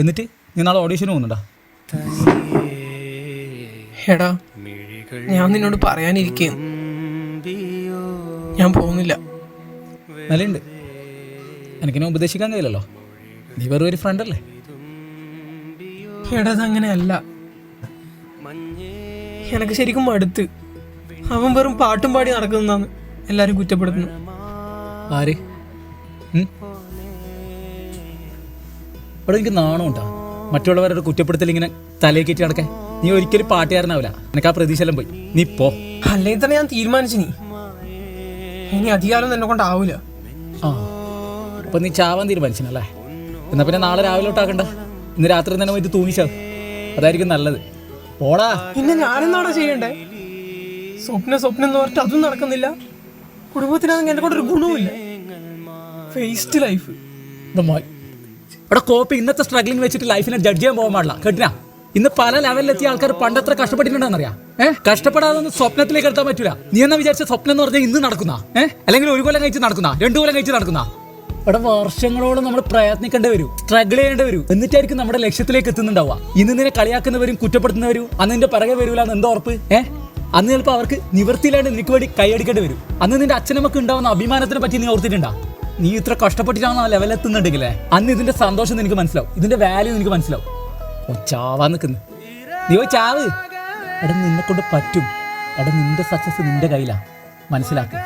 എന്നിട്ട് നീ നാളെ ഓഡീഷന് പോകുന്നുണ്ടോ? എടാ ഞാൻ നിന്നോട് പറയാനിരിക്കുന്നു, ഞാൻ പോകുന്നില്ല. നല്ലുണ്ട്, എനിക്കിനെ ഉപദേശിക്കാൻ കഴിയില്ലല്ലോ, നീ വെറും ഒരു ഫ്രണ്ടല്ലേ. എടാ അതങ്ങനെയല്ല, എനിക്ക് ശരിക്കും മടുത്ത്. അവൻ വെറും പാട്ടും പാടി നടക്കുന്നതാണ് എല്ലാരും കുറ്റപ്പെടുത്തുന്നു. ആര്? അവിടെ എനിക്ക് നാണമുണ്ടാ മറ്റുള്ളവരുടെ കുറ്റപ്പെടുത്തൽ ഇങ്ങനെ തലയെ കയറ്റി നടക്കാൻ. നീ ഒരിക്കലും പാട്ടുകാരനാവില്ല, എനിക്ക് ആ പ്രതീക്ഷ എല്ലാം പോയി, നീ പോ. അല്ലെങ്കിൽ തന്നെ ഞാൻ തീരുമാനിച്ചു, ഇനി അധികാരം എന്നെ കൊണ്ടാവൂല. ആ അപ്പൊ നീ ചാവാൻ തീരുമാനിച്ചല്ലേ? എന്നാ പിന്നെ നാളെ രാവിലെ തൊട്ടാക്കണ്ട, ഇന്ന് രാത്രി തന്നെ പോയിട്ട് തൂങ്ങിച്ചാവും, അതായിരിക്കും നല്ലത്. പോടാ. പിന്നെ ഞാനെന്നാടാ ചെയ്യണ്ടേ? സ്വപ്നം എന്ന് പറഞ്ഞിട്ട് അതും നടക്കുന്നില്ല. കുടുംബത്തിനാണെങ്കിൽ എന്നെ കൊണ്ടൊരു ഗുണവുമില്ല. Waste life. അവിടെ കോപ്പി ഇന്നത്തെ സ്ട്രഗ്ലിംഗ് വെച്ചിട്ട് ലൈഫിനെ ജഡ്ജ് ചെയ്യാൻ പോകാൻ പാടില്ല കേട്ടിനാ. ഇന്ന് പല ലെവലിലെത്തിയ ആൾക്കാർ പണ്ടത്ര കഷ്ടപ്പെട്ടിട്ടുണ്ടെന്നറിയാം. കഷ്ടപ്പെടാതെ ഒന്നും സ്വപ്നത്തിലേക്ക് എടുത്താൻ പറ്റൂല. നീ എന്നാ വിചാരിച്ച സ്വപ്നം എന്ന് പറഞ്ഞാൽ ഇന്ന് നടക്കുന്ന, അല്ലെങ്കിൽ 1 കൊല്ലം കഴിച്ച് നടക്കുന്ന, 2 കൊല്ലം കഴിച്ച് നടക്കുന്ന? അവിടെ വർഷങ്ങളോളം നമ്മൾ പ്രയത്നിക്കേണ്ടി വരും, സ്ട്രഗിൾ ചെയ്യേണ്ടി വരും, എന്നിട്ടായിരിക്കും നമ്മുടെ ലക്ഷ്യത്തിലേക്ക് എത്തുന്നുണ്ടാവുക. ഇന്ന് നിന്നെ കളിയാക്കുന്നവരും കുറ്റപ്പെടുത്തുന്നവരും അന്ന് നിന്റെ പിറകെ വരൂല എന്ന് എന്താ ഉറപ്പ്? അന്ന് ചിലപ്പോൾ അവർക്ക് നിവൃത്തിയില്ലാണ്ട് നിനക്ക് വേണ്ടി കൈയടിക്കേണ്ടി വരും. അന്ന് നിന്റെ അച്ഛനമ്മക്ക് ഉണ്ടാവുന്ന അഭിമാനത്തിനെ പറ്റി നീ ഓർത്തിട്ടുണ്ടാ? നീ ഇത്ര കഷ്ടപ്പെട്ടിട്ടാണ് ആ ലെവലെത്തുന്നുണ്ടെങ്കിലേ അന്ന് ഇതിന്റെ സന്തോഷം നിനക്ക് മനസ്സിലാവും, ഇതിന്റെ വാല്യൂ നിനക്ക് മനസ്സിലാവും. ചാവാൻ നിൽക്കുന്നു, നീ പോയി ചാവ്. എടാ നിന്നെ കൊണ്ട് പറ്റും. എടാ നിന്റെ സക്സസ് നിന്റെ കയ്യിലാ, മനസ്സിലാക്കുക.